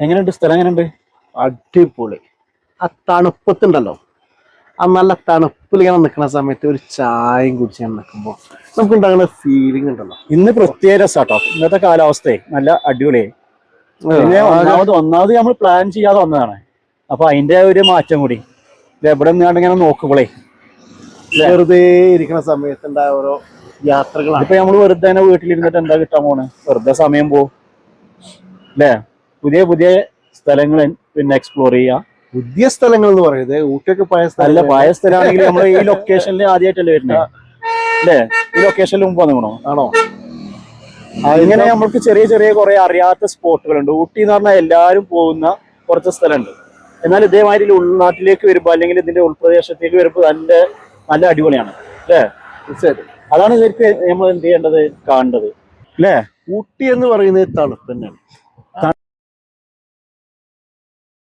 എങ്ങനെയുണ്ട് സ്ഥലം? എങ്ങനെയുണ്ട്? അടിപൊളി. ആ തണുപ്പത്തുണ്ടല്ലോ, ആ നല്ല തണുപ്പിൽ ഇങ്ങനെ നിൽക്കുന്ന സമയത്ത് ഒരു ചായയും കുടിച്ച് ഞാൻ നിൽക്കുമ്പോൾ നമുക്ക് ഉണ്ടാകുന്ന ഫീലിംഗ് ഉണ്ടല്ലോ. ഇന്ന് പ്രത്യേക രസാട്ടോ. ഇന്നത്തെ കാലാവസ്ഥയെ നല്ല അടിപൊളിയായി. പിന്നെ ഒന്നാമത് നമ്മൾ പ്ലാൻ ചെയ്യാതെ വന്നതാണ്. അപ്പൊ അതിന്റെ ഒരു മാറ്റം കൂടി എവിടെ നിന്നാണ്ട് ഇങ്ങനെ നോക്കുമ്പോളേ വെറുതെ ഇരിക്കുന്ന സമയത്തുണ്ടായ ഓരോ യാത്രകളാണ്. ഇപ്പൊ നമ്മള് വെറുതെ തന്നെ വീട്ടിലിരുന്നിട്ട് എന്താ കിട്ടാൻ പോണ്? വെറുതെ സമയം പോവും അല്ലേ? പുതിയ പുതിയ സ്ഥലങ്ങൾ പിന്നെ എക്സ്പ്ലോർ ചെയ്യാം. പുതിയ സ്ഥലങ്ങൾ എന്ന് പറയുന്നത് ഊട്ടിയൊക്കെ പഴയ അല്ല, സ്ഥലം. പഴയ സ്ഥലമാണെങ്കിൽ നമ്മൾ ഈ ലൊക്കേഷനിൽ ആദ്യമായിട്ടല്ലേ വരുന്നത് അല്ലേ? ഈ ലൊക്കേഷനിൽ മുമ്പ് വന്നിക്കണോ? ആണോ? ഇങ്ങനെ നമ്മൾക്ക് ചെറിയ ചെറിയ കുറെ അറിയാത്ത സ്പോട്ടുകളുണ്ട്. ഊട്ടി എന്ന് പറഞ്ഞാൽ എല്ലാവരും പോകുന്ന കുറച്ച് സ്ഥലമുണ്ട്. എന്നാൽ ഇതേമാതിരി ഉൾനാട്ടിലേക്ക് വരുമ്പോൾ അല്ലെങ്കിൽ ഇതിന്റെ ഉൾപ്രദേശത്തേക്ക് വരുമ്പോൾ നല്ല അടിപൊളിയാണ് അല്ലേ? തീർച്ചയായിട്ടും. അതാണ് ശരിക്കും നമ്മൾ എന്ത് ചെയ്യേണ്ടത്, കാണേണ്ടത് അല്ലേ? ഊട്ടി എന്ന് പറയുന്നത് തണുപ്പ് തന്നെയാണ്.